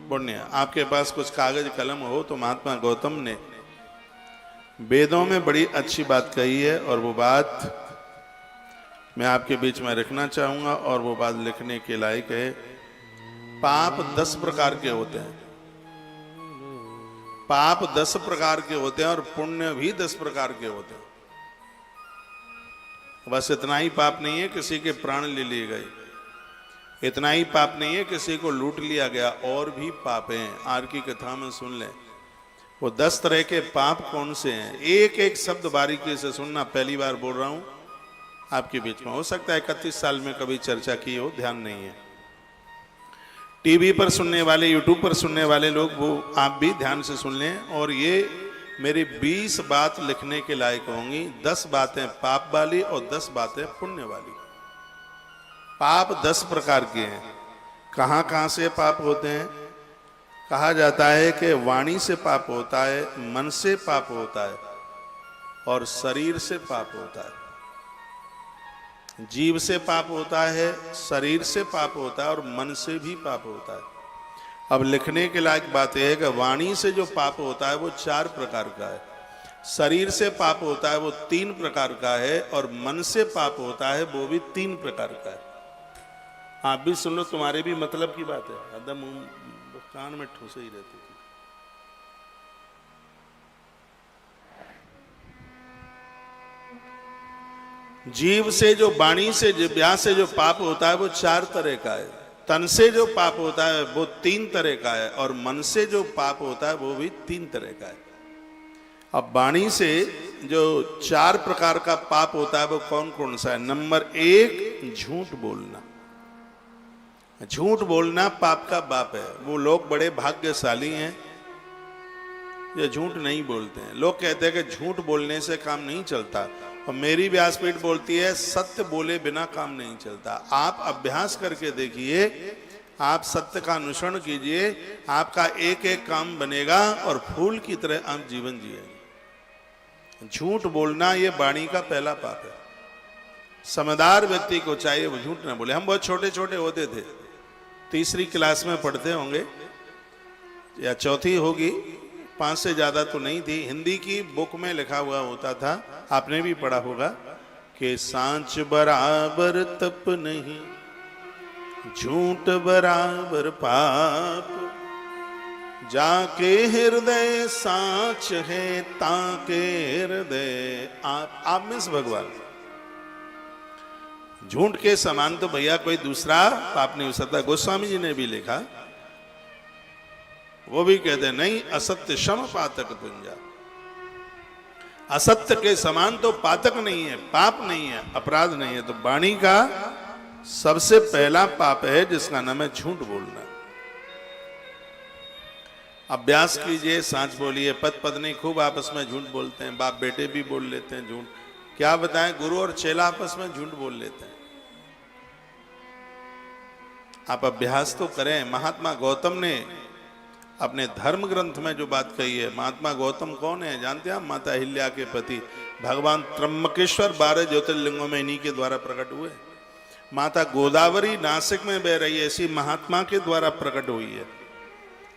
पुण्य। आपके पास कुछ कागज कलम हो तो महात्मा गौतम ने वेदों में बड़ी अच्छी बात कही है और वो बात मैं आपके बीच में रखना चाहूंगा और वो बात लिखने के लायक है। पाप 10 प्रकार के होते हैं, पाप 10 प्रकार के होते हैं और पुण्य भी 10 प्रकार के होते हैं। बस इतना ही पाप नहीं है किसी के प्राण ले लिए गए, इतना ही पाप नहीं है किसी को लूट लिया गया, और भी पाप हैं। आज की कथा में सुन लें वो 10 तरह के पाप कौन से हैं। एक एक शब्द बारीकी से सुनना, पहली बार बोल रहा हूं आपके बीच में। हो सकता है 31 साल में कभी चर्चा की हो, ध्यान नहीं है। टीवी पर सुनने वाले, यूट्यूब पर सुनने वाले लोग, वो आप भी ध्यान से सुन लें। और ये मेरी 20 बात लिखने के लायक होंगी। 10 बातें पाप वाली और 10 बातें पुण्य वाली। पाप 10 प्रकार के हैं। कहां कहां से पाप होते हैं? कहा जाता है कि वाणी से पाप होता है, मन से पाप होता है और शरीर से पाप होता है। जीव से पाप होता है, शरीर से पाप होता है और मन से भी पाप होता है। अब लिखने के लायक बात यह है कि वाणी से जो पाप होता है वो 4 प्रकार का है, शरीर से पाप होता है वो 3 प्रकार का है और मन से पाप होता है वो भी 3 प्रकार का है। आप भी सुन लो, तुम्हारे भी मतलब की बात है। एकदम कान में ठूसे ही रहती थी। जीव से जो, वाणी से, जिह्वा से जो पाप होता है वो 4 तरह का है। तन से जो पाप होता है वो 3 तरह का है और मन से जो पाप होता है वो भी 3 तरह का है। अब वाणी से जो 4 प्रकार का पाप होता है वो कौन कौन सा है? नंबर 1, झूठ बोलना। झूठ बोलना पाप का बाप है। वो लोग बड़े भाग्यशाली हैं ये झूठ नहीं बोलते हैं। लोग कहते हैं कि झूठ बोलने से काम नहीं चलता, और मेरी व्यासपीठ बोलती है सत्य बोले बिना काम नहीं चलता। आप अभ्यास करके देखिए, आप सत्य का अनुसरण कीजिए, आपका एक एक काम बनेगा और फूल की तरह आप जीवन जिएंगे। झूठ बोलना ये वाणी का पहला पाप है। समझदार व्यक्ति को चाहिए वो झूठ ना बोले। हम बहुत छोटे छोटे होते थे, 3री क्लास में पढ़ते होंगे या 4थी होगी, 5 से ज्यादा तो नहीं थी। हिंदी की बुक में लिखा हुआ होता था, आपने भी पढ़ा होगा कि सांच बराबर तप नहीं, झूठ बराबर पाप, जाके हृदय सांच है ताके हृदय आप में से भगवान। झूठ के समान तो भैया कोई दूसरा पाप नहीं हो सकता। गोस्वामी जी ने भी लिखा, वो भी कहते नहीं, असत्य शम पातक पुंजा। असत्य के समान तो पातक नहीं है, पाप नहीं है, अपराध नहीं है। तो वाणी का सबसे पहला पाप है जिसका नाम है झूठ बोलना। अभ्यास कीजिए, सांच बोलिए। पति पत्नी खूब आपस में झूठ बोलते हैं, बाप बेटे भी बोल लेते हैं झूठ। क्या बताएं, गुरु और चेला आपस में झूठ बोल लेते हैं। आप अभ्यास तो करें। महात्मा गौतम ने अपने धर्म ग्रंथ में जो बात कही है, महात्मा गौतम कौन है जानते हैं? माता अहिल्या के पति भगवान त्र्यंबकेश्वर 12 ज्योतिर्लिंगों में इन्हीं के द्वारा प्रकट हुए। माता गोदावरी नासिक में बह रही है, ऐसी महात्मा के द्वारा प्रकट हुई है।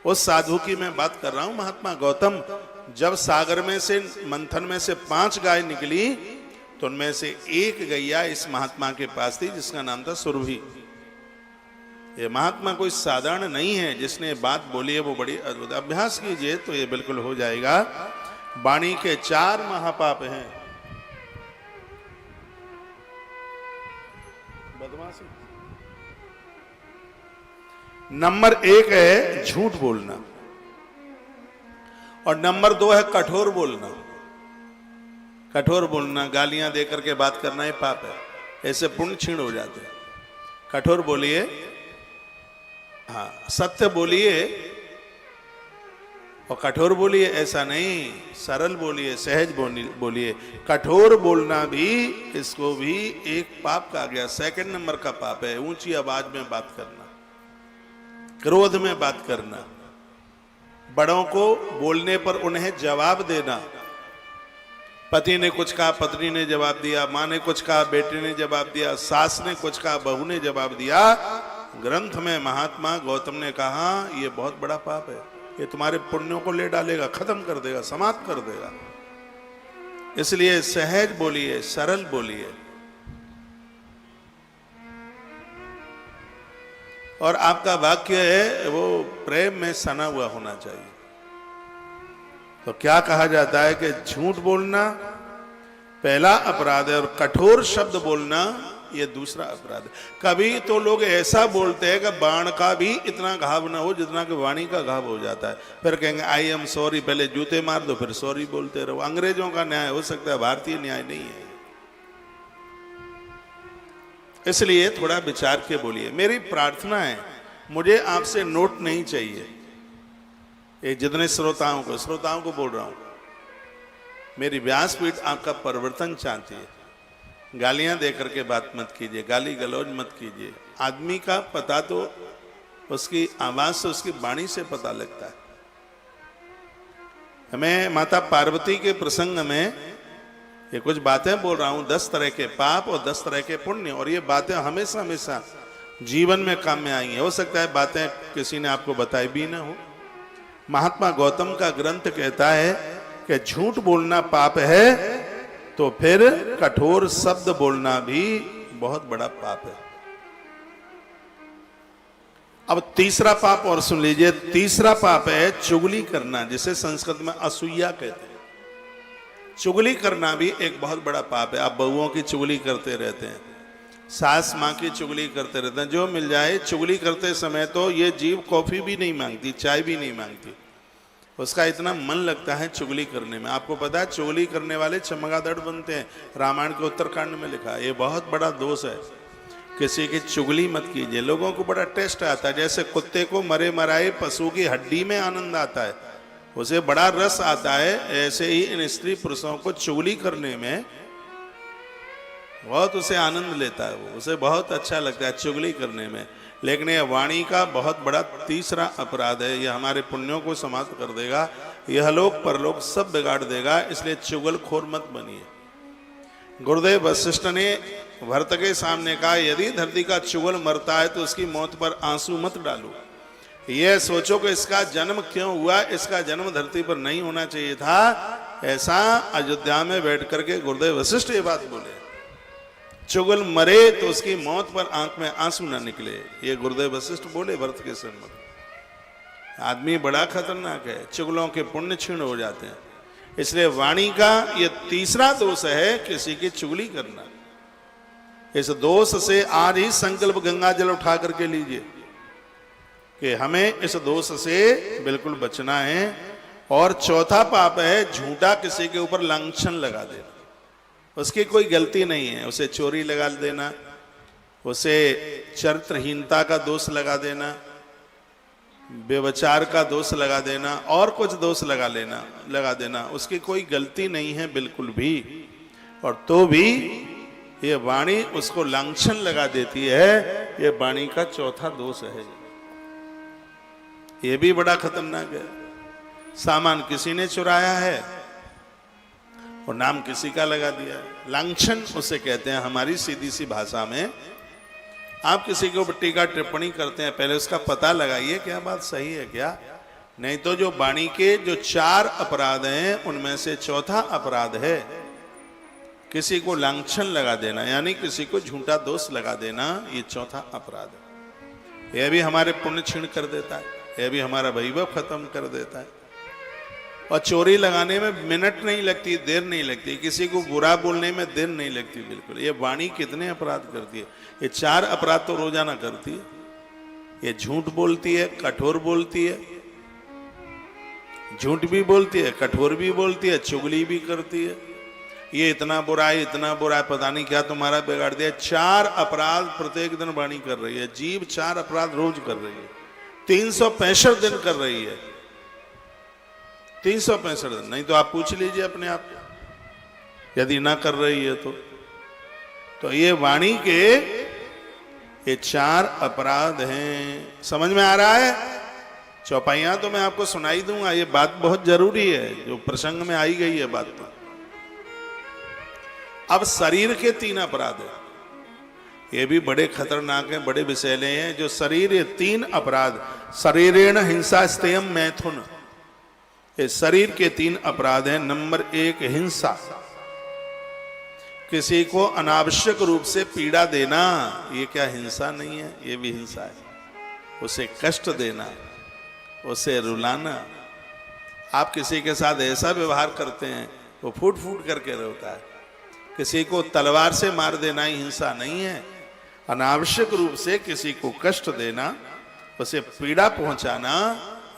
उस साधु की मैं बात कर रहा हूं। महात्मा गौतम जब सागर में से, मंथन में से 5 गाय निकली तो उनमें से एक गैया इस महात्मा के पास थी जिसका नाम था सुरभि। ये महात्मा कोई साधारण नहीं है, जिसने बात बोली है वो बड़ी अद्भुत। अभ्यास कीजिए तो ये बिल्कुल हो जाएगा। वाणी के 4 महापाप हैं। बदमाशी। नंबर 1 है झूठ बोलना और नंबर 2 है कठोर बोलना। कठोर बोलना, गालियां देकर के बात करना, ये पाप है। ऐसे पुण्य क्षीण हो जाते हैं। कठोर बोलिए, हाँ, सत्य बोलिए और कठोर बोलिए ऐसा नहीं, सरल बोलिए, सहज बोलिए। कठोर बोलना भी, इसको भी एक पाप कहा गया। 2nd नंबर का पाप है ऊंची आवाज में बात करना, क्रोध में बात करना, बड़ों को बोलने पर उन्हें जवाब देना। पति ने कुछ कहा, पत्नी ने जवाब दिया, माँ ने कुछ कहा, बेटे ने जवाब दिया, सास ने कुछ कहा, बहू ने जवाब दिया, ग्रंथ में महात्मा गौतम ने कहा ये बहुत बड़ा पाप है, ये तुम्हारे पुण्यों को ले डालेगा, खत्म कर देगा, समाप्त कर देगा। इसलिए सहज बोलिए, सरल बोलिए। और आपका वाक्य है वो प्रेम में सना हुआ होना चाहिए। तो क्या कहा जाता है कि झूठ बोलना पहला अपराध है और कठोर शब्द बोलना ये दूसरा अपराध है। कभी तो लोग ऐसा बोलते हैं कि बाण का भी इतना घाव ना हो जितना कि वाणी का घाव हो जाता है, फिर कहेंगे आई एम सॉरी, पहले जूते मार दो फिर सॉरी बोलते रहो। अंग्रेजों का न्याय हो सकता है, भारतीय न्याय नहीं है। इसलिए थोड़ा विचार के बोलिए। मेरी प्रार्थना है, मुझे आपसे नोट नहीं चाहिए, ये जितने श्रोताओं को बोल रहा हूं, मेरी व्यासपीठ आपका परिवर्तन चाहती है। गालियां देकर के बात मत कीजिए, गाली गलौज मत कीजिए। आदमी का पता तो उसकी आवाज से, उसकी वाणी से पता लगता है। हमें माता पार्वती के प्रसंग में ये कुछ बातें बोल रहा हूं, 10 तरह के पाप और 10 तरह के पुण्य, और ये बातें हमेशा हमेशा जीवन में काम में आई हैं। हो सकता है बातें किसी ने आपको बताई भी ना हो। महात्मा गौतम का ग्रंथ कहता है कि झूठ बोलना पाप है तो फिर कठोर शब्द बोलना भी बहुत बड़ा पाप है। अब तीसरा पाप और सुन लीजिए, तीसरा पाप है चुगली करना, जिसे संस्कृत में असूया कहते हैं। चुगली करना भी एक बहुत बड़ा पाप है। आप बहुओं की चुगली करते रहते हैं, सास माँ की चुगली करते रहते हैं, जो मिल जाए। चुगली करते समय तो ये जीव कॉफी भी नहीं मांगती, चाय भी नहीं मांगती, उसका इतना मन लगता है चुगली करने में। आपको पता है चुगली करने वाले चमगादड़ बनते हैं, रामायण के उत्तरकांड में लिखा है। ये बहुत बड़ा दोष है, किसी की चुगली मत कीजिए। लोगों को बड़ा टेस्ट आता है, जैसे कुत्ते को मरे मराए पशु की हड्डी में आनंद आता है, उसे बड़ा रस आता है, ऐसे ही इन स्त्री पुरुषों को चुगली करने में बहुत उसे आनंद लेता है, वो उसे बहुत अच्छा लगता है चुगली करने में। लेकिन यह वाणी का बहुत बड़ा तीसरा अपराध है। यह हमारे पुण्यों को समाप्त कर देगा, यह लोक परलोक सब बिगाड़ देगा। इसलिए चुगलखोर मत बनिए। गुरुदेव वशिष्ठ ने भरत के सामने कहा, यदि धरती का चुगल मरता है तो उसकी मौत पर आंसू मत डालो, यह सोचो कि इसका जन्म क्यों हुआ, इसका जन्म धरती पर नहीं होना चाहिए था। ऐसा अयोध्या में बैठ करके गुरुदेव वशिष्ठ ये बात बोले। चुगल मरे तो उसकी मौत पर आंख में आंसू न निकले, ये गुरुदेव वशिष्ठ बोले भरत के सम्मुख। आदमी बड़ा खतरनाक है, चुगलों के पुण्य क्षीण हो जाते हैं। इसलिए वाणी का ये तीसरा दोष है किसी की चुगली करना। इस दोष से आज ही संकल्प गंगा जल उठा करके लीजिए कि हमें इस दोष से बिल्कुल बचना है। और चौथा पाप है झूठा किसी के ऊपर लांछन लगा देना। उसकी कोई गलती नहीं है, उसे चोरी लगा देना, उसे चरित्रहीनता का दोष लगा देना, व्यभिचार का दोष लगा देना, और कुछ दोष लगा देना। उसकी कोई गलती नहीं है बिल्कुल भी, और तो भी ये वाणी उसको लांछन लगा देती है। ये वाणी का चौथा दोष है। ये भी बड़ा खतरनाक है। सामान किसी ने चुराया है और नाम किसी का लगा दिया। लांछन उसे कहते हैं हमारी सीधी सी भाषा में। आप किसी के ऊपर टीका टिप्पणी करते हैं, पहले उसका पता लगाइए क्या बात सही है क्या, नहीं तो जो वाणी के जो 4 अपराध हैं उनमें से चौथा अपराध है किसी को लांछन लगा देना, यानी किसी को झूठा दोष लगा देना। ये चौथा अपराध है। यह भी हमारे पुण्य क्षीण कर देता है, यह भी हमारा वैभव खत्म कर देता है। और चोरी लगाने में मिनट नहीं लगती, देर नहीं लगती, किसी को बुरा बोलने में देर नहीं लगती बिल्कुल। ये वाणी कितने अपराध करती है। ये 4 अपराध तो रोजाना करती है। ये झूठ बोलती है, कठोर बोलती है, झूठ भी बोलती है, कठोर भी बोलती है, चुगली भी करती है। ये इतना बुरा है, इतना बुरा है, पता नहीं क्या तुम्हारा बिगाड़ दिया। 4 अपराध प्रत्येक दिन वाणी कर रही है। जीव 4 अपराध रोज कर रही है, 365 दिन कर रही है। 365 दिन, नहीं तो आप पूछ लीजिए अपने आप, यदि ना कर रही है तो ये वाणी के ये 4 अपराध हैं। समझ में आ रहा है? चौपाइयां तो मैं आपको सुनाई दूंगा, ये बात बहुत जरूरी है जो प्रसंग में आई गई है बात तो। अब शरीर के 3 अपराध है। ये भी बड़े खतरनाक हैं, बड़े विषैले हैं। जो शरीर, ये 3 अपराध, शरीरेण हिंसा स्तेयम मैथुन, ये शरीर के 3 अपराध हैं। नंबर 1 हिंसा, किसी को अनावश्यक रूप से पीड़ा देना, ये क्या हिंसा नहीं है? ये भी हिंसा है। उसे कष्ट देना, उसे रुलाना। आप किसी के साथ ऐसा व्यवहार करते हैं वो फूट फूट करके रोता है। किसी को तलवार से मार देना ही हिंसा नहीं है। अनावश्यक रूप से किसी को कष्ट देना, उसे पीड़ा पहुंचाना,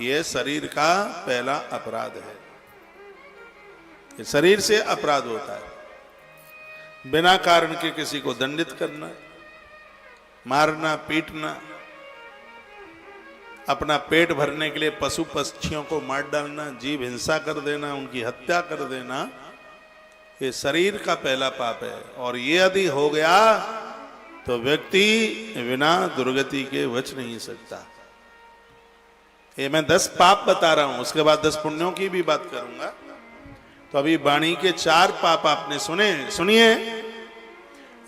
यह शरीर का पहला अपराध है। ये शरीर से अपराध होता है। बिना कारण के किसी को दंडित करना, मारना, पीटना, अपना पेट भरने के लिए पशु पक्षियों को मार डालना, जीव हिंसा कर देना, उनकी हत्या कर देना, ये शरीर का पहला पाप है। और ये यदि हो गया तो व्यक्ति बिना दुर्गति के बच नहीं सकता। ये मैं 10 पाप बता रहा हूं, उसके बाद 10 पुण्यों की भी बात करूंगा। तो अभी वाणी के 4 पाप आपने सुनिए।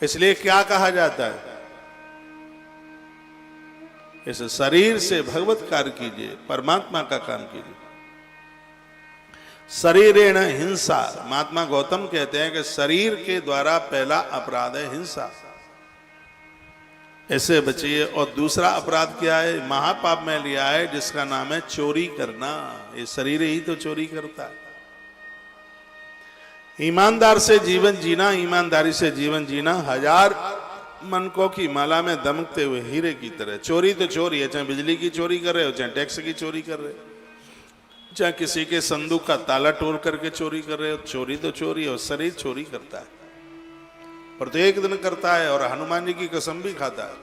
इसलिए क्या कहा जाता है, इस शरीर से भगवत कार्य कीजिए, परमात्मा का काम कीजिए। शरीरेण हिंसा, महात्मा गौतम कहते हैं कि शरीर के द्वारा पहला अपराध है हिंसा, ऐसे बचिए। और दूसरा अपराध क्या है? महापाप में लिया है, जिसका नाम है चोरी करना। ये शरीर ही तो चोरी करता है। ईमानदार से जीवन जीना, ईमानदारी से जीवन जीना 1000 मनकों की माला में दमकते हुए हीरे की तरह। चोरी तो चोरी है, चाहे बिजली की चोरी कर रहे हो, चाहे टैक्स की चोरी कर रहे हो, चाहे किसी के संदूक का ताला तोड़ करके चोरी कर रहे हो, चोरी तो चोरी है। और शरीर चोरी करता है, प्रत्येक दिन करता है। और हनुमान जी की कसम भी खाता है,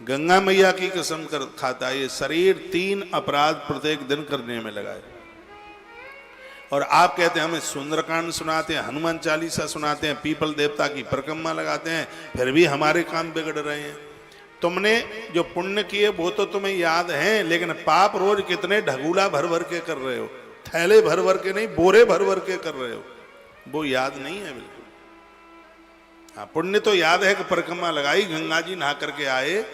गंगा मैया की कसम खाता है। ये शरीर 3 अपराध प्रत्येक दिन करने में लगा है। और आप कहते हैं हमें सुंदरकांड सुनाते हैं, हनुमान चालीसा सुनाते हैं, पीपल देवता की परिक्रमा लगाते हैं, फिर भी हमारे काम बिगड़ रहे हैं। तुमने जो पुण्य किए वो तो तुम्हें याद हैं, लेकिन पाप रोज कितने ढगूला भर भर के कर रहे हो, थैले भर भर के नहीं, बोरे भर भर के कर रहे हो, वो याद नहीं है बिल्कुल। हाँ, पुण्य तो याद है कि परिक्रमा लगाई, गंगा जी नहा करके आए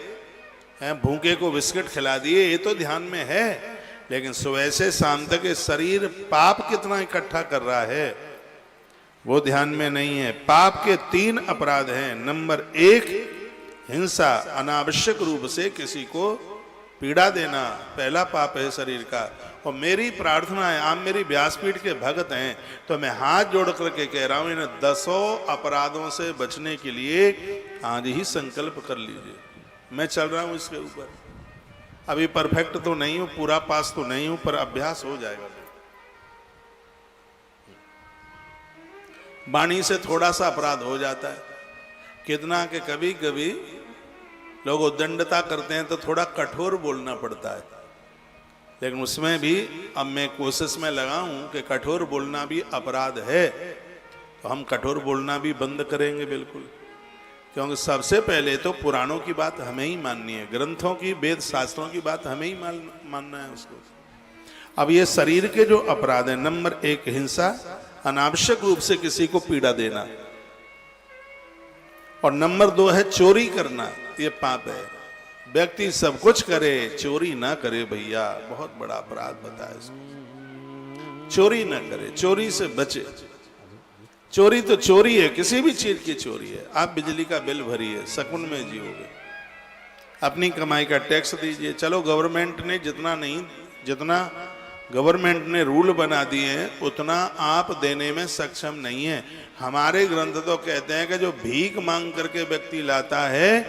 हैं, भूखे को बिस्किट खिला दिए, ये तो ध्यान में है। लेकिन सुबह से शाम तक ये शरीर पाप कितना इकट्ठा कर रहा है वो ध्यान में नहीं है। पाप के 3 अपराध हैं। नंबर 1 हिंसा, अनावश्यक रूप से किसी को पीड़ा देना, पहला पाप है शरीर का। और मेरी प्रार्थना है, आप मेरी व्यासपीठ के भक्त हैं, तो मैं हाथ जोड़ करके कह रहा हूं, इन 10 अपराधों से बचने के लिए आज ही संकल्प कर लीजिए। मैं चल रहा हूं इसके ऊपर, अभी परफेक्ट तो नहीं हूं, पूरा पास तो नहीं हूं, पर अभ्यास हो जाएगा। वाणी से थोड़ा सा अपराध हो जाता है, कितना कि कभी कभी लोग उद्दंडता करते हैं तो थोड़ा कठोर बोलना पड़ता है। लेकिन उसमें भी अब मैं कोशिश में लगा हूं कि कठोर बोलना भी अपराध है, तो हम कठोर बोलना भी बंद करेंगे बिल्कुल। क्योंकि सबसे पहले तो पुराणों की बात हमें ही माननी है, ग्रंथों की, वेद शास्त्रों की बात हमें ही मानना है उसको। अब ये शरीर के जो अपराध है, नंबर 1 हिंसा, अनावश्यक रूप से किसी को पीड़ा देना। और नंबर 2 है चोरी करना, ये पाप है। व्यक्ति सब कुछ करे, चोरी ना करे भैया, बहुत बड़ा अपराध बताया इसको। चोरी ना करे, चोरी से बचे। चोरी तो चोरी है, किसी भी चीज की चोरी है। आप बिजली का बिल भरिए, सकून में जियोगे, अपनी कमाई का टैक्स दीजिए। चलो गवर्नमेंट ने जितना गवर्नमेंट ने रूल बना दिए हैं उतना आप देने में सक्षम नहीं है। हमारे ग्रंथ तो कहते हैं कि जो भीख मांग करके व्यक्ति लाता है,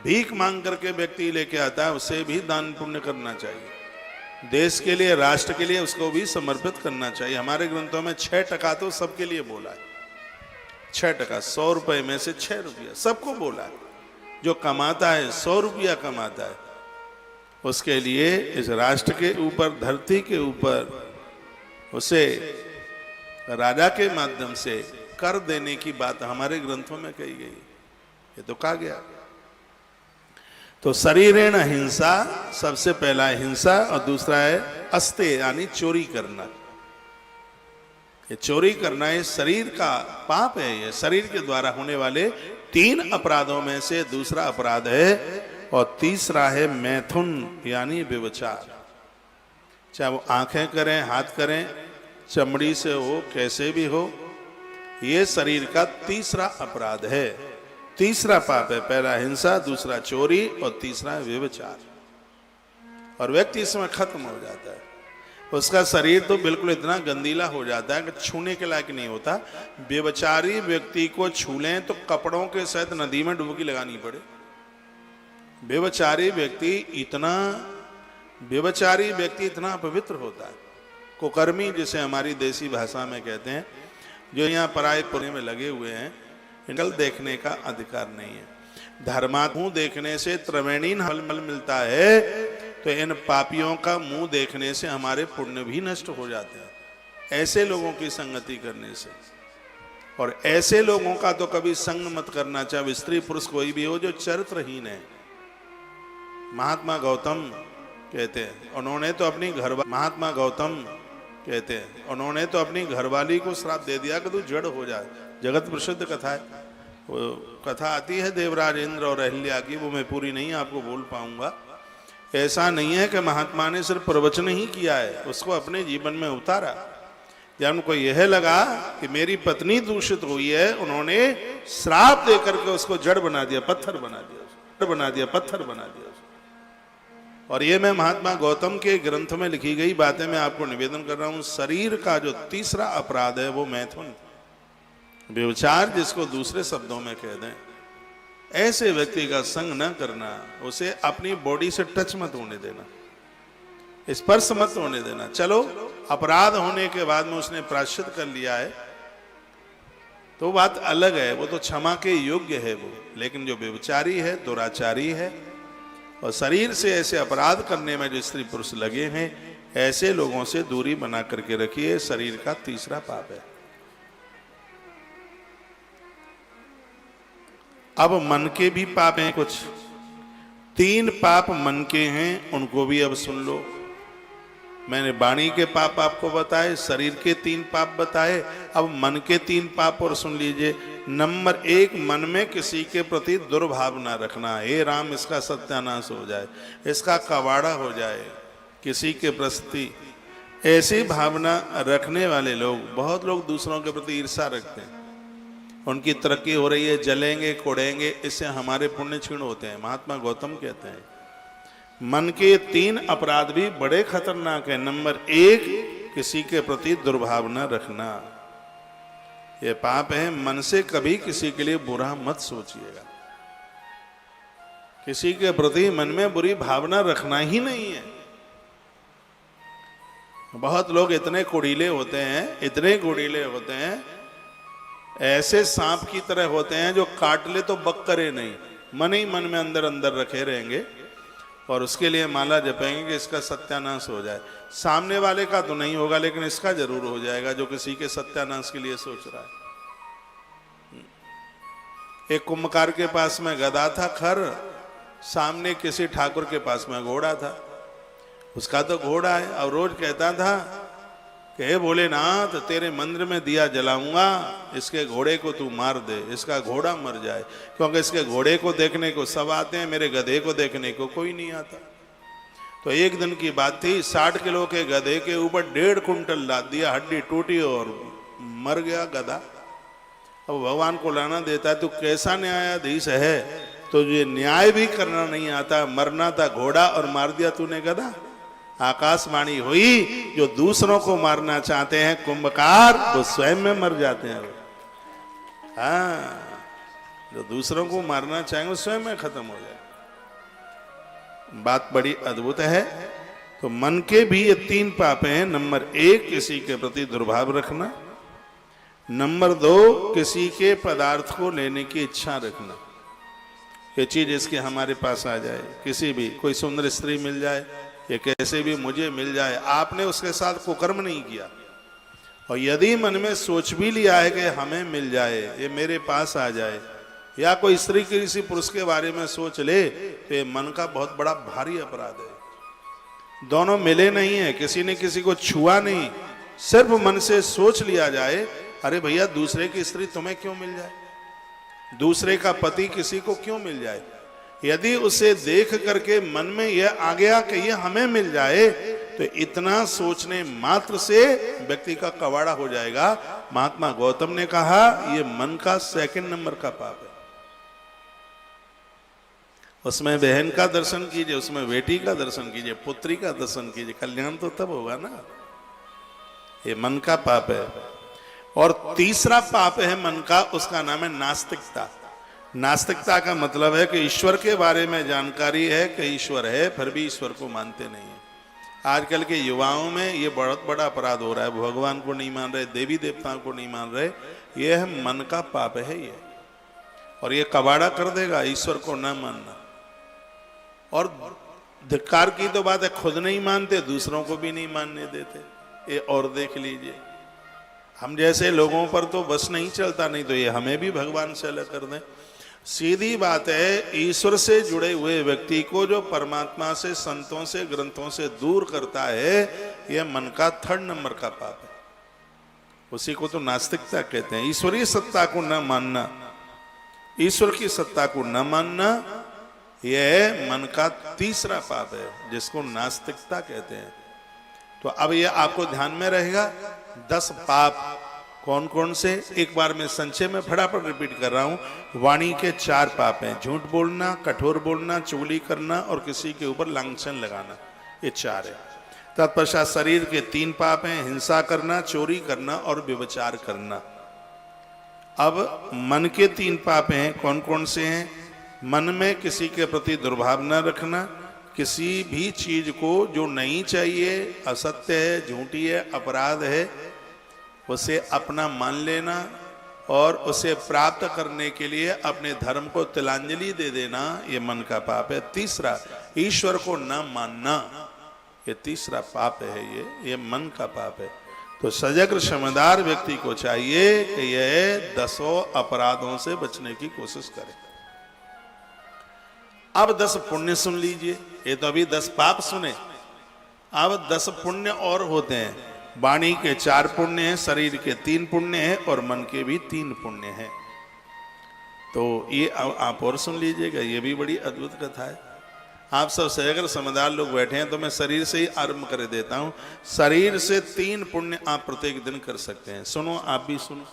भीख मांग करके व्यक्ति लेके आता है, उसे भी दान पुण्य करना चाहिए। देश के लिए, राष्ट्र के लिए उसको भी समर्पित करना चाहिए। हमारे ग्रंथों में 6% तो सबके लिए बोला है। 6%, 100 रुपए में से 6 रुपया सबको बोला है। जो कमाता है 100 रुपया कमाता है, उसके लिए इस राष्ट्र के ऊपर, धरती के ऊपर उसे राजा के माध्यम से कर देने की बात हमारे ग्रंथों में कही गई। ये तो कहा गया। तो शरीरेण हिंसा, सबसे पहला है हिंसा, और दूसरा है अस्ते, यानी चोरी करना। ये चोरी करना ये शरीर का पाप है। ये शरीर के द्वारा होने वाले तीन अपराधों में से दूसरा अपराध है, और तीसरा है मैथुन यानी व्यभिचार। चाहे वो आंखें करें, हाथ करें, चमड़ी से हो, कैसे भी हो, ये शरीर का तीसरा अपराध है, तीसरा पाप है। पहला हिंसा, दूसरा चोरी और तीसरा व्यभिचार। और व्यक्ति इसमें खत्म हो जाता है, उसका शरीर तो बिल्कुल इतना गंदीला हो जाता है कि छूने के लायक नहीं होता। व्यभिचारी व्यक्ति को छू लें तो कपड़ों के सहित नदी में डुबकी लगानी पड़े। व्यभिचारी व्यक्ति इतना अपवित्र होता है। कुकर्मी जिसे हमारी देसी भाषा में कहते हैं, जो यहाँ पराये पुणे में लगे हुए हैं, इनकल देखने का अधिकार नहीं है। धर्मात्मा देखने से त्रिवेणी फल मिलता है, तो इन पापियों का मुंह देखने से हमारे पुण्य भी नष्ट हो जाते हैं, ऐसे लोगों की संगति करने से। और ऐसे लोगों का तो कभी संग मत करना, चाहे स्त्री पुरुष कोई भी हो, जो चरित्रहीन है। महात्मा गौतम कहते हैं, उन्होंने तो अपनी उन्होंने तो अपनी घरवाली को श्राप दे दिया कि तू जड़ हो जाए। जगत प्रसिद्ध कथा है, वो कथा आती है देवराज इंद्र और अहिल्या की, वो मैं पूरी नहीं आपको बोल पाऊंगा। ऐसा नहीं है कि महात्मा ने सिर्फ प्रवचन ही किया है, उसको अपने जीवन में उतारा। जब उनको यह लगा कि मेरी पत्नी दूषित हुई है, उन्होंने श्राप दे करके उसको जड़ बना दिया, पत्थर बना दिया। और ये मैं महात्मा गौतम के ग्रंथ में लिखी गई बातें मैं आपको निवेदन कर रहा हूं। शरीर का जो तीसरा अपराध है वो मैथुन, व्यभिचार, जिसको दूसरे शब्दों में कह दें। ऐसे व्यक्ति का संग न करना, उसे अपनी बॉडी से टच मत होने देना, स्पर्श मत होने देना। चलो अपराध होने के बाद में उसने प्रायश्चित कर लिया है तो बात अलग है, वो तो क्षमा के योग्य है वो। लेकिन जो व्यभिचारी है, दुराचारी है, और शरीर से ऐसे अपराध करने में जो स्त्री पुरुष लगे हैं, ऐसे लोगों से दूरी बना करके रखिए। शरीर का तीसरा पाप है। अब मन के भी पाप हैं कुछ, 3 पाप मन के हैं, उनको भी अब सुन लो। मैंने वाणी के पाप आपको बताए, शरीर के 3 पाप बताए, अब मन के 3 पाप और सुन लीजिए। नंबर 1, मन में किसी के प्रति दुर्भावना रखना। हे राम, इसका सत्यानाश हो जाए, इसका कवाड़ा हो जाए, किसी के प्रति ऐसी भावना रखने वाले लोग, बहुत लोग दूसरों के प्रति ईर्ष्या रखते हैं। उनकी तरक्की हो रही है, जलेंगे कोड़ेंगे, इससे हमारे पुण्य क्षीण होते हैं। महात्मा गौतम कहते हैं मन के 3 अपराध भी बड़े खतरनाक है। नंबर 1, किसी के प्रति दुर्भावना रखना, ये पाप है। मन से कभी किसी के लिए बुरा मत सोचिएगा, किसी के प्रति मन में बुरी भावना रखना ही नहीं है। बहुत लोग इतने कुड़ीले होते हैं, ऐसे सांप की तरह होते हैं जो काट ले तो बक करे नहीं, मन ही मन में अंदर अंदर रखे रहेंगे और उसके लिए माला जपेंगे कि इसका सत्यानाश हो जाए। सामने वाले का तो नहीं होगा, लेकिन इसका जरूर हो जाएगा, जो किसी के सत्यानाश के लिए सोच रहा है। एक कुंभकार के पास में गदा था खर, सामने किसी ठाकुर के पास में घोड़ा था। उसका तो घोड़ा है और रोज कहता था कि हे भोलेनाथ, तेरे मंदिर में दिया जलाऊंगा, इसके घोड़े को तू मार दे, इसका घोड़ा मर जाए, क्योंकि इसके घोड़े को देखने को सब आते हैं, मेरे गधे को देखने को कोई नहीं आता। तो एक दिन की बात थी, 60 किलो के गधे के ऊपर 1.5 कुंटल लाद दिया, हड्डी टूटी और मर गया गधा। अब भगवान को लाना देता है, तू कैसा न्यायाधीश है, तो ये न्याय भी करना नहीं आता, मरना था घोड़ा और मार दिया तूने गधा। आकाशवाणी हुई, जो दूसरों को मारना चाहते हैं कुंभकार, वो स्वयं में मर जाते हैं। हाँ, जो दूसरों को मारना चाहेंगे वो स्वयं में खत्म हो जाए। बात बड़ी अद्भुत है। तो मन के भी ये 3 पाप हैं। नंबर 1, किसी के प्रति दुर्भाव रखना। नंबर 2, किसी के पदार्थ को लेने की इच्छा रखना। ये चीज इसके हमारे पास आ जाए, किसी भी, कोई सुंदर स्त्री मिल जाए, ये कैसे भी मुझे मिल जाए, आपने उसके साथ कुकर्म नहीं किया, और यदि मन में सोच भी लिया है कि हमें मिल जाए, ये मेरे पास आ जाए, या कोई स्त्री किसी पुरुष के बारे में सोच ले, तो ये मन का बहुत बड़ा भारी अपराध है। दोनों मिले नहीं है, किसी ने किसी को छुआ नहीं, सिर्फ मन से सोच लिया जाए, अरे भैया दूसरे की स्त्री तुम्हें क्यों मिल जाए, दूसरे का पति किसी को क्यों मिल जाए? यदि उसे देख करके मन में यह आ गया कि यह हमें मिल जाए, तो इतना सोचने मात्र से व्यक्ति का कवाड़ा हो जाएगा। महात्मा गौतम ने कहा यह मन का 2 नंबर का पाप है। उसमें बहन का दर्शन कीजिए, उसमें बेटी का दर्शन कीजिए, पुत्री का दर्शन कीजिए, कल्याण तो तब होगा ना। ये मन का पाप है। और तीसरा पाप है मन का, उसका नाम है नास्तिकता। नास्तिकता का मतलब है कि ईश्वर के बारे में जानकारी है कि ईश्वर है, फिर भी ईश्वर को मानते नहीं है। आजकल के युवाओं में ये बहुत बड़ा अपराध हो रहा है। भगवान को नहीं मान रहे, देवी देवताओं को नहीं मान रहे। ये है मन का पाप है ये, और ये कबाड़ा कर देगा ईश्वर को न मानना। और धिक्कार की तो बात है, खुद नहीं मानते, दूसरों को भी नहीं मानने देते। ये और देख लीजिए, हम जैसे लोगों पर तो बस नहीं चलता, नहीं तो ये हमें भी भगवान से अलग कर दें। सीधी बात है, ईश्वर से जुड़े हुए व्यक्ति को जो परमात्मा से, संतों से, ग्रंथों से दूर करता है, यह मन का 3rd नंबर का पाप है। उसी को तो नास्तिकता कहते हैं। ईश्वरीय सत्ता को न मानना, ईश्वर की सत्ता को न मानना, यह मन का तीसरा पाप है, जिसको नास्तिकता कहते हैं। तो अब यह आपको ध्यान में रहेगा। 10 पाप कौन कौन से, एक बार मैं संक्षेप में फटाफट रिपीट कर रहा हूं। वाणी के 4 पाप हैं, झूठ बोलना, कठोर बोलना, चुगली करना और किसी के ऊपर लांछन लगाना, ये 4 है। तत्पश्चात शरीर के 3 पाप हैं, हिंसा करना, चोरी करना और व्यभिचार करना। अब मन के 3 पाप हैं, कौन कौन से हैं? मन में किसी के प्रति दुर्भाव न रखना, किसी भी चीज को जो नहीं चाहिए, असत्य है, झूठी है, अपराध है, उसे अपना मान लेना और उसे प्राप्त करने के लिए अपने धर्म को तिलांजलि दे देना, ये मन का पाप है। तीसरा, ईश्वर को न मानना, ये तीसरा पाप है, ये मन का पाप है। तो सजग समझदार व्यक्ति को चाहिए कि यह 10 अपराधों से बचने की कोशिश करे। अब 10 पुण्य सुन लीजिए। ये तो अभी 10 पाप सुने, अब 10 पुण्य और होते हैं। वाणी के 4 पुण्य हैं, शरीर के 3 पुण्य हैं और मन के भी 3 पुण्य हैं। तो ये आप और सुन लीजिएगा, ये भी बड़ी अद्भुत कथा है। आप सब से अगर समझदार लोग बैठे हैं तो मैं शरीर से ही आरंभ कर देता हूं। शरीर से 3 पुण्य आप प्रत्येक दिन कर सकते हैं। सुनो, आप भी सुनो।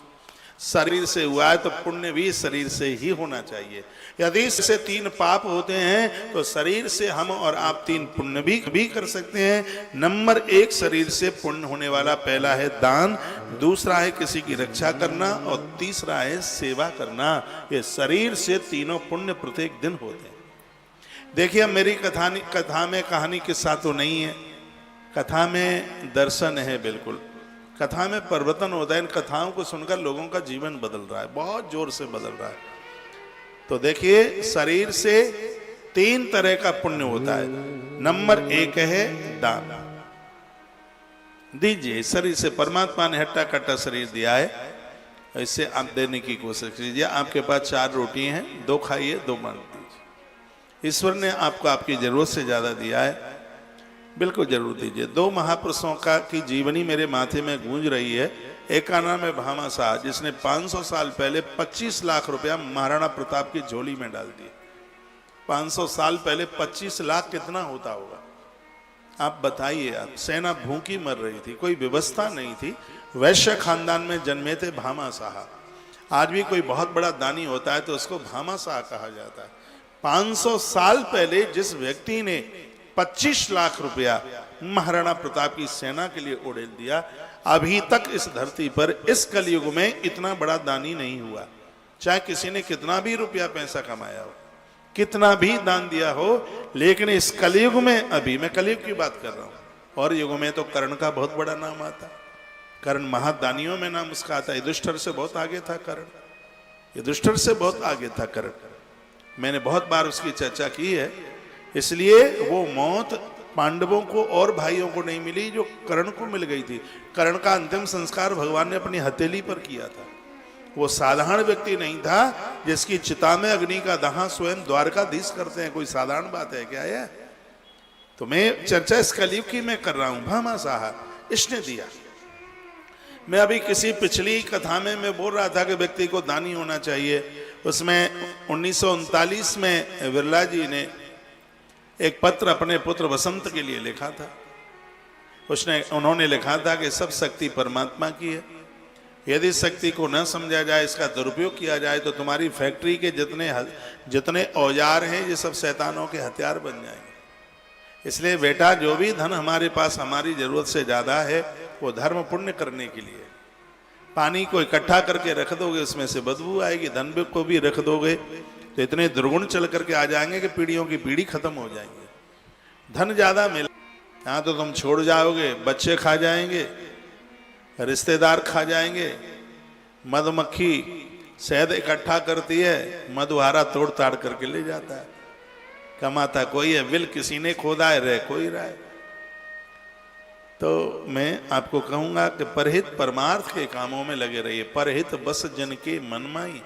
शरीर से हुआ है तो पुण्य भी शरीर से ही होना चाहिए। यदि इससे 3 पाप होते हैं तो शरीर से हम और आप 3 पुण्य भी कर सकते हैं। नंबर 1 शरीर से पुण्य होने वाला पहला है दान, दूसरा है किसी की रक्षा करना और तीसरा है सेवा करना। ये शरीर से तीनों पुण्य प्रत्येक दिन होते हैं। देखिए, मेरी कथा में कहानी किस्सा तो नहीं है, कथा में दर्शन है। बिल्कुल कथा में परिवर्तन होता है। इन कथाओं को सुनकर लोगों का जीवन बदल रहा है, बहुत जोर से बदल रहा है। तो देखिए, शरीर से 3 तरह का पुण्य होता है। नंबर 1 है दान। दीजिए, शरीर से परमात्मा ने हट्टा कट्टा शरीर दिया है, इससे आप देने की कोशिश कीजिए। आपके पास 4 रोटी हैं, 2 खाइए, 2 बांट दीजिए। ईश्वर ने आपको आपकी जरूरत से ज्यादा दिया है, बिल्कुल जरूर दीजिए। 2 महापुरुषों की जीवनी मेरे माथे में गूंज रही है। एक का नाम है भामा शाह, जिसने 500 साल पहले 25 लाख रुपया महाराणा प्रताप की झोली में डाल दिए। 500 साल पहले 25 लाख कितना होता होगा, आप बताइए। आप, सेना भूखी मर रही थी, कोई व्यवस्था नहीं थी। वैश्य खानदान में जन्मे थे भामा शाह। आज भी कोई बहुत बड़ा दानी होता है तो उसको भामा शाह कहा जाता है। 500 साल पहले जिस व्यक्ति ने 25 लाख रुपया महाराणा प्रताप की सेना के लिए उड़ेल दिया, अभी तक इस धरती पर इस कलयुग में इतना बड़ा दानी नहीं हुआ। चाहे किसी ने कितना भी रुपया पैसा कमाया हो, कितना भी दान दिया हो, लेकिन इस कलयुग में, अभी मैं कलयुग की बात कर रहा हूं, और युग में तो कर्ण का बहुत बड़ा नाम आता। कर्ण महादानियों में नाम उसका आता है। युधिष्ठिर से बहुत आगे था कर्ण, युधिष्ठिर से बहुत आगे था कर्ण। मैंने बहुत बार उसकी चर्चा की है। इसलिए वो मौत पांडवों को और भाइयों को नहीं मिली जो कर्ण को मिल गई थी। कर्ण का अंतिम संस्कार भगवान ने अपनी हथेली पर किया था। वो साधारण व्यक्ति नहीं था जिसकी चिता में अग्नि का दहा स्वयं द्वारकाधीश करते हैं। कोई साधारण बात है क्या यह? तो मैं चर्चा इस कलयुग की मैं कर रहा हूं। भामा शाह इसने दिया। मैं अभी किसी पिछली कथा में मैं बोल रहा था कि व्यक्ति को दानी होना चाहिए। उसमें 1939 में बिरला जी ने एक पत्र अपने पुत्र वसंत के लिए लिखा था। उन्होंने लिखा था कि सब शक्ति परमात्मा की है, यदि शक्ति को न समझा जाए, इसका दुरुपयोग किया जाए तो तुम्हारी फैक्ट्री के जितने औजार हैं ये सब शैतानों के हथियार बन जाएंगे। इसलिए बेटा, जो भी धन हमारे पास हमारी जरूरत से ज्यादा है वो धर्म पुण्य करने के लिए। पानी को इकट्ठा करके रख दोगे उसमें से बदबू आएगी, धन को भी रख दोगे तो इतने दुर्गुण चल करके आ जाएंगे कि पीढ़ियों की पीढ़ी खत्म हो जाएंगे। धन ज्यादा मिला यहाँ तो तुम छोड़ जाओगे, बच्चे खा जाएंगे, रिश्तेदार खा जाएंगे। मधुमक्खी शहद इकट्ठा करती है, मधुहारा तोड़ ताड़ करके ले जाता है, कमाता कोई है, विल किसी ने खोदा है, रह कोई रहा है। तो मैं आपको कहूंगा कि परहित परमार्थ के कामों में लगे रहिए। परहित बस जन के मन माई,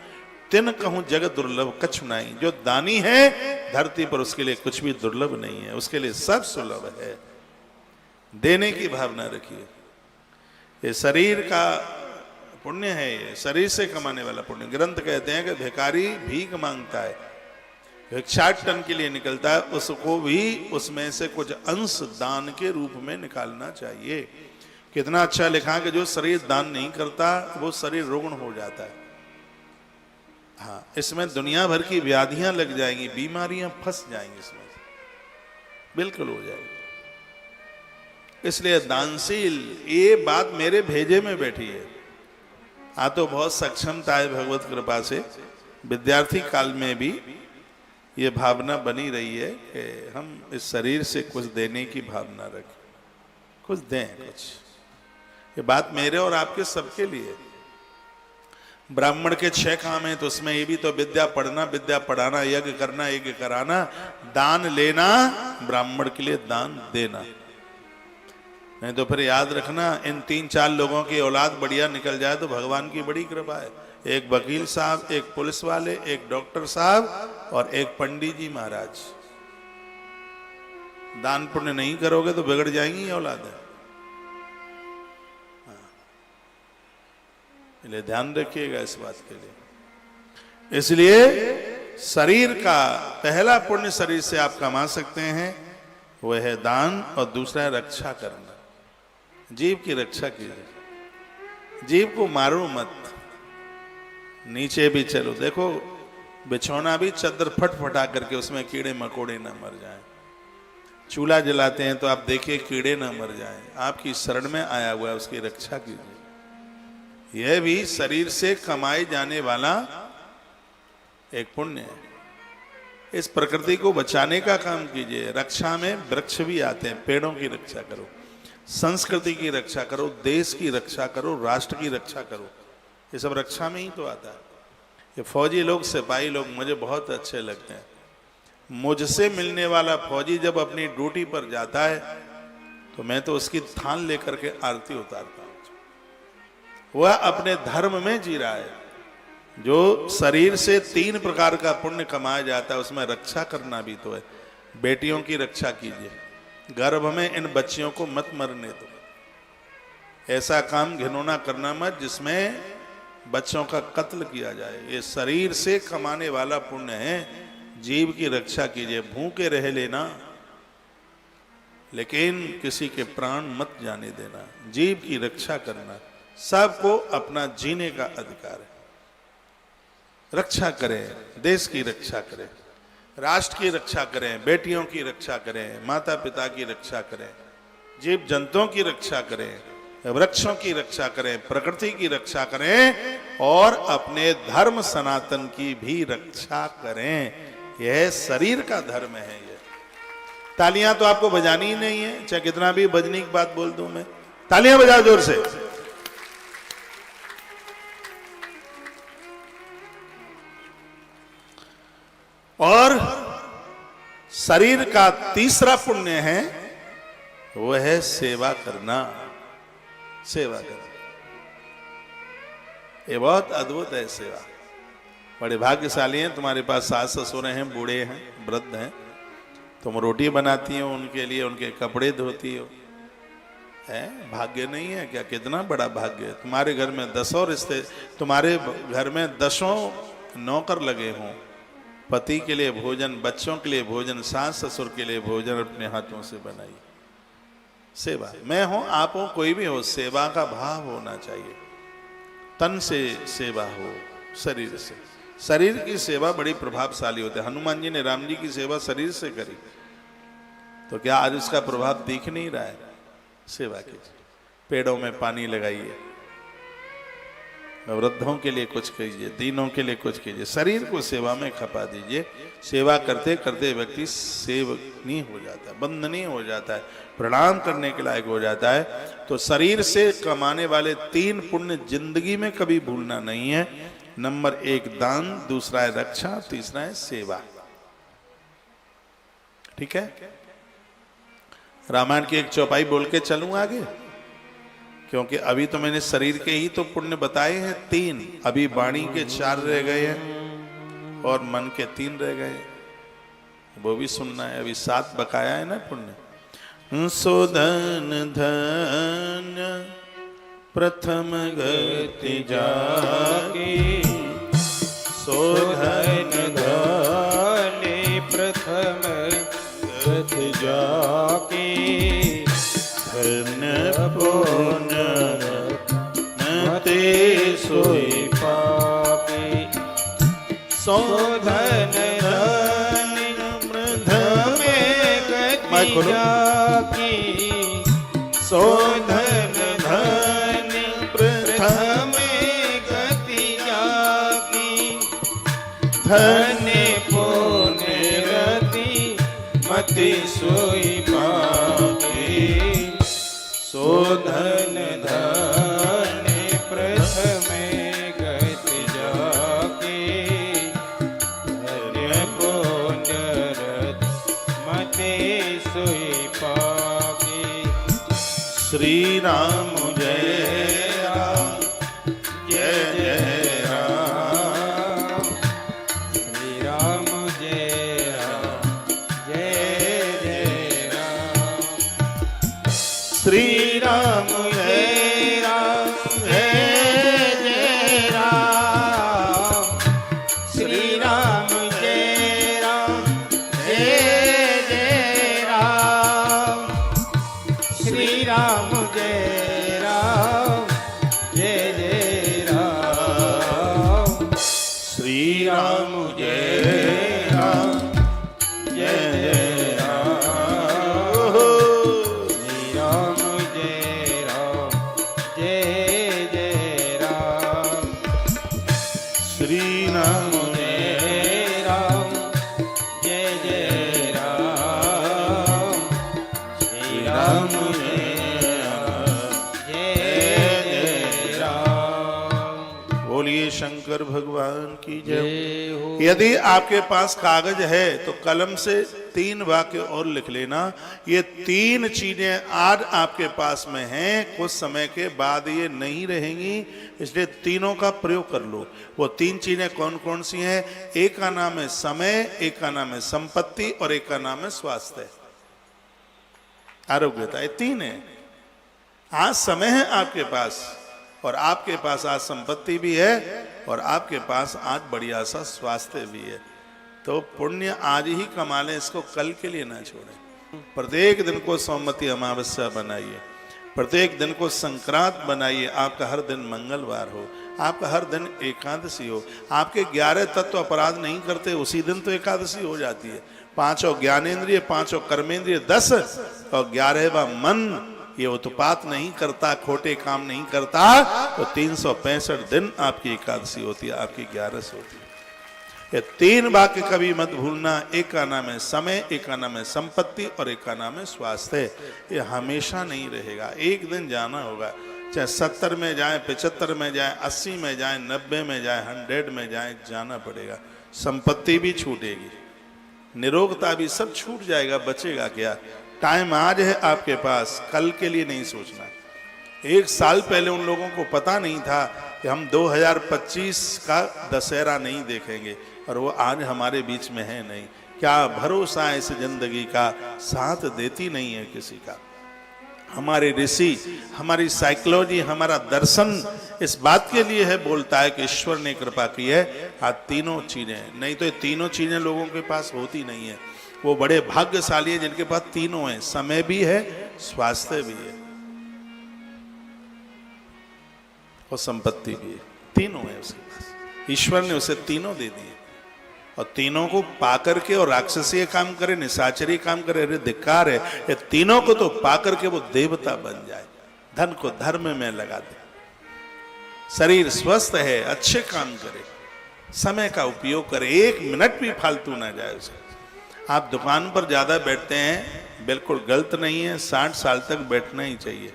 तिन कहूं जगत दुर्लभ कछु नाई। जो दानी है धरती पर उसके लिए कुछ भी दुर्लभ नहीं है, उसके लिए सब सुलभ है। देने की भावना रखिए। ये शरीर का पुण्य है, ये शरीर से कमाने वाला पुण्य। ग्रंथ कहते हैं कि भिखारी भीख मांगता है, भिक्षाटन के लिए निकलता है, उसको भी उसमें से कुछ अंश दान के रूप में निकालना चाहिए। कितना अच्छा लिखा कि जो शरीर दान नहीं करता वो शरीर रुग्ण हो जाता है। हाँ, इसमें दुनिया भर की व्याधियां लग जाएंगी, बीमारियां फंस जाएंगी, इसमें बिल्कुल हो जाएगी। इसलिए दानशील, ये बात मेरे भेजे में बैठी है। हाँ, तो बहुत सक्षमता है भगवत कृपा से। विद्यार्थी काल में भी ये भावना बनी रही है कि हम इस शरीर से कुछ देने की भावना रखें, कुछ दें कुछ। ये बात मेरे और आपके सबके लिए। ब्राह्मण के 6 काम हैं तो उसमें ये भी तो विद्या पढ़ना, विद्या पढ़ाना, यज्ञ करना, यज्ञ कराना, दान लेना, ब्राह्मण के लिए दान देना। नहीं तो फिर याद रखना, इन 3-4 लोगों की औलाद बढ़िया निकल जाए तो भगवान की बड़ी कृपा है। एक वकील साहब, एक पुलिस वाले, एक डॉक्टर साहब और एक पंडित जी महाराज। दान पुण्य नहीं करोगे तो बिगड़ जाएंगी औलादें। इसलिए ध्यान रखिएगा इस बात के लिए। इसलिए शरीर का पहला पुण्य शरीर से आप कमा सकते हैं, वह है दान, और दूसरा है रक्षा करना। जीव की रक्षा कीजिए, जीव को मारो मत, नीचे भी चलो। देखो, बिछौना भी चद्दर फटफटा करके उसमें कीड़े मकोड़े ना मर जाएं। चूल्हा जलाते हैं तो आप देखिए कीड़े ना मर जाएं। आपकी शरण में आया हुआ है, उसकी रक्षा कीजिए। यह भी शरीर से कमाए जाने वाला एक पुण्य है। इस प्रकृति को बचाने का काम कीजिए। रक्षा में वृक्ष भी आते हैं, पेड़ों की रक्षा करो, संस्कृति की रक्षा करो, देश की रक्षा करो, राष्ट्र की रक्षा करो। ये सब रक्षा में ही तो आता है। ये फौजी लोग, सिपाही लोग मुझे बहुत अच्छे लगते हैं। मुझसे मिलने वाला फौजी जब अपनी ड्यूटी पर जाता है तो मैं तो उसकी थान लेकर के आरती उतारता हूं। वह अपने धर्म में जी रहा है। जो शरीर से 3 प्रकार का पुण्य कमाया जाता है, उसमें रक्षा करना भी तो है। बेटियों की रक्षा कीजिए, गर्भ में इन बच्चियों को मत मरने दो। ऐसा काम घिनौना करना मत जिसमें बच्चों का कत्ल किया जाए। ये शरीर से कमाने वाला पुण्य है। जीव की रक्षा कीजिए, भूखे रह लेना लेकिन किसी के प्राण मत जाने देना। जीव की रक्षा करना, सबको अपना जीने का अधिकार है। रक्षा करें, देश की रक्षा करें, राष्ट्र की रक्षा करें, बेटियों की रक्षा करें, माता पिता की रक्षा करें, जीव जंतुओं की रक्षा करें, वृक्षों की रक्षा करें, प्रकृति की रक्षा करें और अपने धर्म सनातन की भी रक्षा करें। यह शरीर का धर्म है। ये तालियां तो आपको बजानी ही नहीं है, चाहे कितना भी बजने की बात बोल दूं मैं। तालियां बजाओ जोर से। और शरीर का तीसरा पुण्य है, वह है सेवा करना। सेवा करना ये बहुत अद्भुत है। सेवा बड़े भाग्यशाली हैं, तुम्हारे पास सास ससुर हैं, बूढ़े हैं, वृद्ध हैं, तुम रोटी बनाती हो उनके लिए, उनके कपड़े धोती हो। है भाग्य नहीं है क्या? कितना बड़ा भाग्य है। तुम्हारे घर में 10 रिश्ते, तुम्हारे घर में 10 नौकर लगे हों, पति के लिए भोजन, बच्चों के लिए भोजन, सास ससुर के लिए भोजन अपने हाथों से बनाइए। सेवा, मैं हूं आप हो कोई भी हो, सेवा का भाव होना चाहिए। तन से सेवा हो, शरीर से। शरीर की सेवा बड़ी प्रभावशाली होती है। हनुमान जी ने राम जी की सेवा शरीर से करी, तो क्या आज उसका प्रभाव दिख नहीं रहा है? सेवा कीजिए, पेड़ों में पानी लगाइए, वृद्धों के लिए कुछ कीजिए, दीनों के लिए कुछ कीजिए, शरीर को सेवा में खपा दीजिए। सेवा करते करते व्यक्ति सेवनीय हो जाता है, बंधनीय हो जाता है, प्रणाम करने के लायक हो जाता है। तो शरीर से कमाने वाले 3 पुण्य जिंदगी में कभी भूलना नहीं है। नंबर 1 दान, दूसरा है रक्षा, तीसरा है सेवा। ठीक है, रामायण की एक चौपाई बोल के चलूं आगे, क्योंकि अभी तो मैंने शरीर के ही तो पुण्य बताए हैं 3, अभी वाणी के 4 रह गए हैं और मन के 3 रह गए, वो भी सुनना है। अभी 7 बकाया है ना पुण्य। सोधन धन प्रथम गति जाकी, सोधन धन प्रथम गति जाकी, धन पुण्य ते सोई पापी, सोधन धन प्रथम गति जाकी, सोधन धन प्रथम गति जाकी, धन पुण्य रति मति सोई पापी, सोधन धन प्रथम गति जाकी, धन पुण्य रति मति सोई पापी। श्री राम जय राम, जय जय राम, श्री राम जय राम, जय जय राम, श्री राम जय राम, जय जय राम, श्री राम जय राम, जय जय राम, श्री राम जय राम, जय जय राम, श्री राम जय राम, जय जय राम, श्री राम जय राम, जय जय राम, श्री राम जय राम, जय जय राम, श्री राम जय राम, जय जय राम। बोलिए शंकर भगवान की जय हो। यदि आपके पास कागज है तो कलम से 3 वाक्य और लिख लेना। ये 3 चीजें आज आपके पास में हैं, कुछ समय के बाद ये नहीं रहेंगी, इसलिए तीनों का प्रयोग कर लो। वो 3 चीजें कौन कौन सी हैं? एक का नाम है समय, एक का नाम है संपत्ति और एक का नाम है स्वास्थ्य, आरोग्यता। ये 3 है। आज समय है आपके पास, और आपके पास आज संपत्ति भी है, और आपके पास आज बढ़िया सा स्वास्थ्य भी है। तो पुण्य आज ही कमा लें, इसको कल के लिए ना छोड़ें। प्रत्येक दिन को सौमती अमावस्या बनाइए, प्रत्येक दिन को संक्रांत बनाइए, आपका हर दिन मंगलवार हो, आपका हर दिन एकादशी हो। आपके 11 तत्व अपराध नहीं करते, उसी दिन तो एकादशी हो जाती है। 5 ज्ञानेंद्रिय, 5 कर्मेंद्रिय, 10 और 11वां मन ये उत्पात नहीं करता, खोटे काम नहीं करता, तो 365 दिन आपकी एकादशी होती है, आपकी 11 होती है। ये 3 वाक्य कभी मत भूलना। एक का नाम है समय, एक का नाम है संपत्ति और एक का नाम है स्वास्थ्य। ये हमेशा नहीं रहेगा, एक दिन जाना होगा। चाहे 70 में जाए, 75 में जाए, 80 में जाए, 90 में जाए, 100 में जाए, जाना पड़ेगा। संपत्ति भी छूटेगी, निरोगता भी सब छूट जाएगा, बचेगा क्या? टाइम आज है आपके पास, कल के लिए नहीं सोचना। 1 साल पहले उन लोगों को पता नहीं था कि हम 2025 का दशहरा नहीं देखेंगे, और वो आज हमारे बीच में है नहीं। क्या भरोसा है इस जिंदगी का, साथ देती नहीं है किसी का। हमारे ऋषि, हमारी साइकोलॉजी, हमारा दर्शन इस बात के लिए है, बोलता है कि ईश्वर ने कृपा की है आज तीनों चीजें, नहीं तो ये तीनों चीजें लोगों के पास होती नहीं है। वो बड़े भाग्यशाली है जिनके पास तीनों है, समय भी है, स्वास्थ्य भी है और संपत्ति भी है, तीनों है उसके पास। ईश्वर ने उसे तीनों दे दिए और तीनों को पाकर के और राक्षसीय काम करे, निशाचरी काम करे, अरे धिक्कार है। ये तीनों को तो पाकर के वो देवता बन जाए, धन को धर्म में लगा दे, शरीर स्वस्थ है, अच्छे काम करे, समय का उपयोग करे, एक मिनट भी फालतू ना जाए उसका। आप दुकान पर ज्यादा बैठते हैं, बिल्कुल गलत नहीं है, 60 साल तक बैठना ही चाहिए।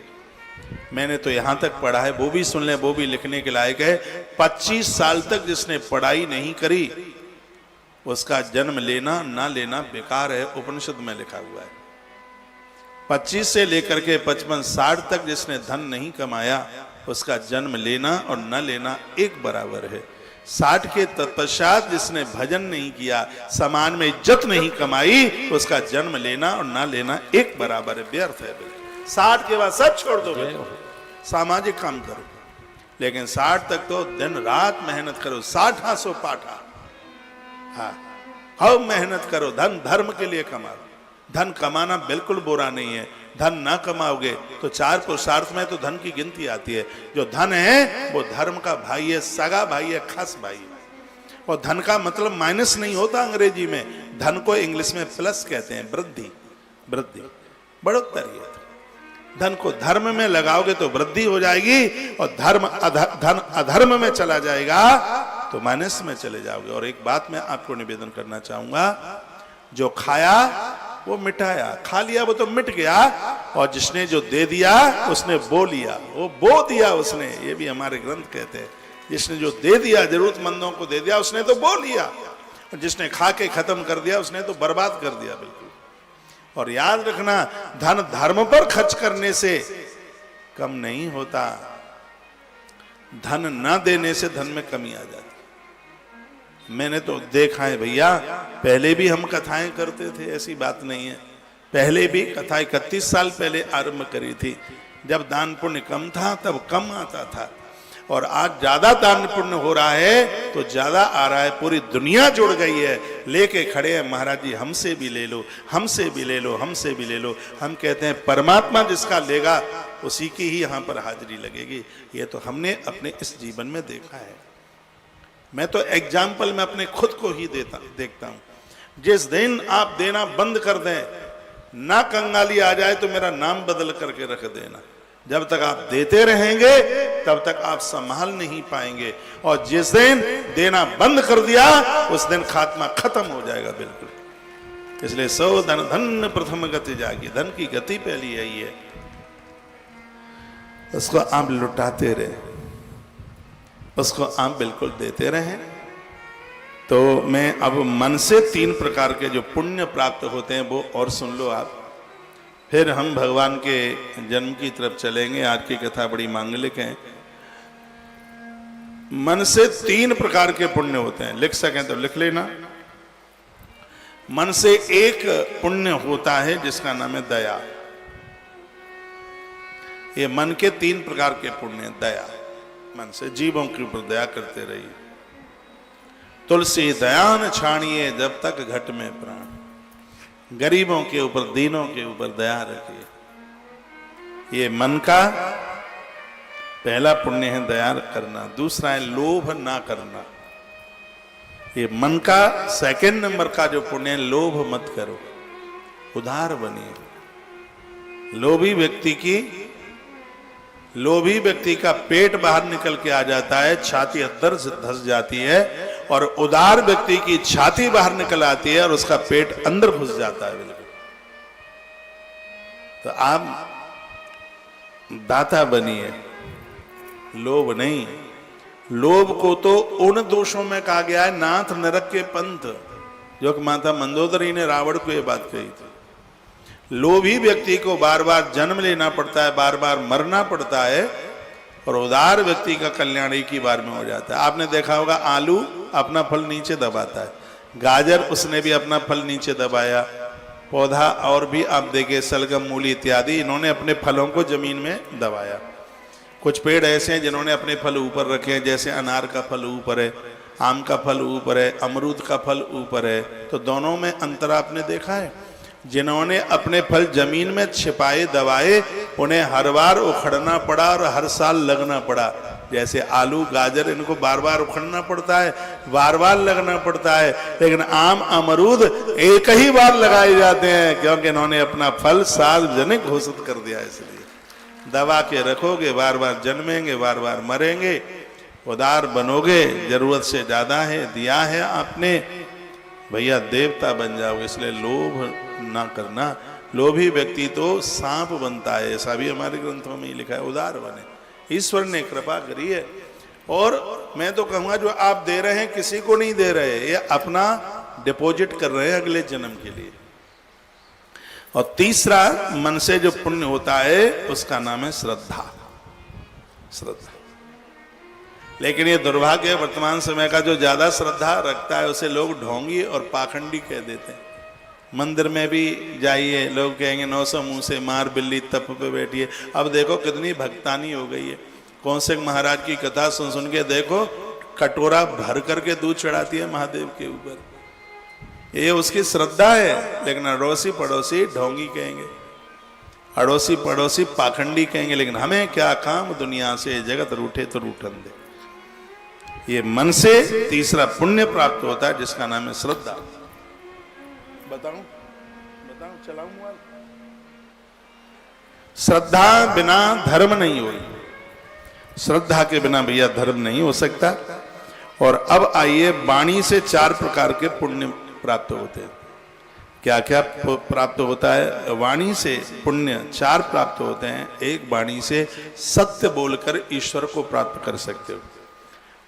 मैंने तो यहां तक पढ़ा है, वो भी सुन ले, वो भी लिखने के लायक है, 25 साल तक जिसने पढ़ाई नहीं करी उसका जन्म लेना ना लेना बेकार है, उपनिषद में लिखा हुआ है। 25 से लेकर के 55-60 तक जिसने धन नहीं कमाया उसका जन्म लेना और न लेना एक बराबर है। 60 के तत्पश्चात जिसने भजन नहीं किया, समाज में इज्जत नहीं कमाई, उसका जन्म लेना और न लेना एक बराबर है, व्यर्थ है। 60 के बाद सब छोड़ दो, सामाजिक काम करो, लेकिन 60 तक तो दिन रात मेहनत करो, 60 हासो पाठा, हाँ मेहनत करो, धन धर्म के लिए कमाओ। धन कमाना बिल्कुल बुरा नहीं है, धन ना कमाओगे तो 4 पुरुषार्थ में तो धन की गिनती आती है। जो धन है वो धर्म का भाई है, सगा भाई है, खास भाई है। और धन का मतलब माइनस नहीं होता अंग्रेजी में, धन को इंग्लिश में प्लस कहते हैं, वृद्धि, वृद्धि, बढ़ोतरी है। धन को धर्म में लगाओगे तो वृद्धि हो जाएगी, और धन अधर्म में चला जाएगा तो माइनस में चले जाओगे। और एक बात मैं आपको निवेदन करना चाहूंगा, जो खाया वो मिटाया, खा लिया वो तो मिट गया, और जिसने जो दे दिया उसने बो लिया, वो बो दिया उसने, ये भी हमारे ग्रंथ कहते हैं। जिसने जो दे दिया, जरूरतमंदों को दे दिया, उसने तो बो लिया, और जिसने खा के खत्म कर दिया उसने तो बर्बाद कर दिया बिल्कुल। और याद रखना, धन धर्म पर खर्च करने से कम नहीं होता, धन ना देने से धन में कमी आ जाती। मैंने तो देखा है भैया, पहले भी हम कथाएं करते थे, ऐसी बात नहीं है। पहले भी कथा 31 साल पहले आरंभ करी थी, जब दान पुण्य कम था तब कम आता था, और आज ज्यादा दान पुण्य हो रहा है तो ज्यादा आ रहा है। पूरी दुनिया जुड़ गई है, लेके खड़े हैं महाराज जी, हमसे भी ले लो, हमसे भी ले लो, हमसे भी ले लो। हम कहते हैं परमात्मा जिसका लेगा उसी की ही यहाँ पर हाजिरी लगेगी। ये तो हमने अपने इस जीवन में देखा है। मैं तो एग्जाम्पल में अपने खुद को ही देखता हूं। जिस दिन आप देना बंद कर दें, ना कंगाली आ जाए तो मेरा नाम बदल करके रख देना। जब तक आप देते रहेंगे तब तक आप संभाल नहीं पाएंगे, और जिस दिन देना बंद कर दिया उस दिन खात्मा खत्म हो जाएगा बिल्कुल। इसलिए सो धन धन प्रथम गति जागी, धन की गति पहली यही है, उसको आप लुटाते रहे, उसको आप बिल्कुल देते रहें। तो मैं अब मन से 3 प्रकार के जो पुण्य प्राप्त होते हैं वो और सुन लो आप, फिर हम भगवान के जन्म की तरफ चलेंगे। आज की कथा बड़ी मांगलिक है। मन से 3 प्रकार के पुण्य होते हैं, लिख सकें तो लिख लेना। मन से एक पुण्य होता है जिसका नाम है दया। ये मन के 3 प्रकार के पुण्य, दया, मन से जीवों के ऊपर दया करते रहिए। तुलसी दयान छानिए जब तक घट में प्राण, गरीबों के ऊपर, दीनों के ऊपर दया रखिए। ये मन का पहला पुण्य है, दया करना। दूसरा है लोभ ना करना। ये मन का सेकंड नंबर का जो पुण्य है, लोभ मत करो, उदार बनिए। लोभी व्यक्ति का पेट बाहर निकल के आ जाता है, छाती अंदर धंस जाती है, और उदार व्यक्ति की छाती बाहर निकल आती है और उसका पेट अंदर घुस जाता है बिल्कुल। तो आप दाता बनिए, लोभ नहीं। लोभ को तो उन दोषों में कहा गया है, नाथ नरक के पंथ, जो कि माता मंदोदरी ने रावण को यह बात कही थी। लोभी व्यक्ति को बार बार जन्म लेना पड़ता है, बार बार मरना पड़ता है, और उदार व्यक्ति का कल्याण एक ही बार में हो जाता है। आपने देखा होगा, आलू अपना फल नीचे दबाता है, गाजर उसने भी अपना फल नीचे दबाया, पौधा और भी आप देखिए सलगम, मूली इत्यादि, इन्होंने अपने फलों को जमीन में दबाया। कुछ पेड़ ऐसे हैं जिन्होंने अपने फल ऊपर रखे हैं, जैसे अनार का फल ऊपर है, आम का फल ऊपर है, अमरूद का फल ऊपर है। तो दोनों में अंतर आपने देखा है। जिन्होंने अपने फल जमीन में छिपाए दबाए, उन्हें हर बार उखड़ना पड़ा और हर साल लगना पड़ा। जैसे आलू, गाजर, इनको बार बार उखड़ना पड़ता है, बार बार लगना पड़ता है, लेकिन आम, अमरूद एक ही बार लगाए जाते हैं, क्योंकि इन्होंने अपना फल सार्वजनिक घोषित कर दिया। इसलिए दबा के रखोगे, बार बार जन्मेंगे, बार बार मरेंगे, उदार बनोगे, जरूरत से ज्यादा है दिया है आपने, भैया देवता बन जाओगे। इसलिए लोभ ना करना। लोभी व्यक्ति तो सांप बनता है, ऐसा भी हमारे ग्रंथों में ही लिखा है। उदार बने, ईश्वर ने कृपा करी है। और मैं तो कहूंगा जो आप दे रहे हैं किसी को नहीं दे रहे, ये अपना डिपॉजिट कर रहे हैं अगले जन्म के लिए। और तीसरा मन से जो पुण्य होता है उसका नाम है श्रद्धा। श्रद्धा। लेकिन ये दुर्भाग्य है, वर्तमान समय का जो ज्यादा श्रद्धा रखता है उसे लोग ढोंगी और पाखंडी कह देते हैं। मंदिर में भी जाइए, लोग कहेंगे 900 मुंह से मार बिल्ली तप पे बैठिए। अब देखो कितनी भक्तानी हो गई है। कौशिक महाराज की कथा सुन सुन के देखो, कटोरा भर करके दूध चढ़ाती है महादेव के ऊपर। ये उसकी श्रद्धा है। लेकिन अड़ोसी पड़ोसी ढोंगी कहेंगे, अड़ोसी पड़ोसी पाखंडी कहेंगे। लेकिन हमें क्या काम दुनिया से, जगत रूठे तो रूठन दे। ये मन से तीसरा पुण्य प्राप्त होता है जिसका नाम है श्रद्धा। बताऊं चलाऊं मोबाइल? श्रद्धा बिना धर्म नहीं होगी। श्रद्धा के बिना भैया धर्म नहीं हो सकता। और अब आइए, वाणी से 4 प्रकार के पुण्य प्राप्त होते हैं। क्या क्या प्राप्त होता है? वाणी से पुण्य 4 प्राप्त होते हैं। एक, वाणी से सत्य बोलकर ईश्वर को प्राप्त कर सकते हो।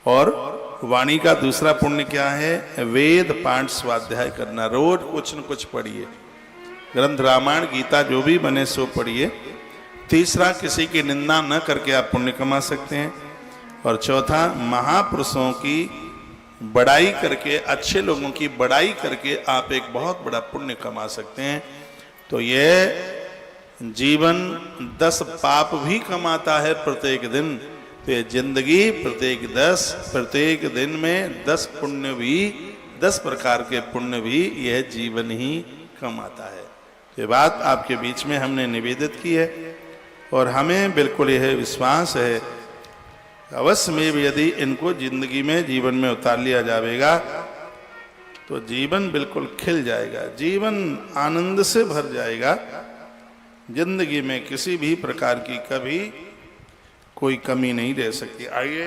और वाणी का दूसरा पुण्य क्या है? वेद पाठ स्वाध्याय करना। रोज कुछ न कुछ पढ़िए, ग्रंथ रामायण गीता जो भी बने सो पढ़िए। तीसरा, किसी की निंदा न करके आप पुण्य कमा सकते हैं। और चौथा, महापुरुषों की बड़ाई करके, अच्छे लोगों की बड़ाई करके आप एक बहुत बड़ा पुण्य कमा सकते हैं। तो यह जीवन 10 पाप भी कमाता है प्रत्येक दिन। तो ये जिंदगी प्रत्येक दिन में 10 पुण्य भी, 10 प्रकार के पुण्य भी यह जीवन ही कमाता है। ये बात आपके बीच में हमने निवेदित की है। और हमें बिल्कुल यह विश्वास है, अवश्य में भी यदि इनको जिंदगी में, जीवन में उतार लिया जाएगा तो जीवन बिल्कुल खिल जाएगा, जीवन आनंद से भर जाएगा। जिंदगी में किसी भी प्रकार की कभी कोई कमी नहीं रह सकती। आइए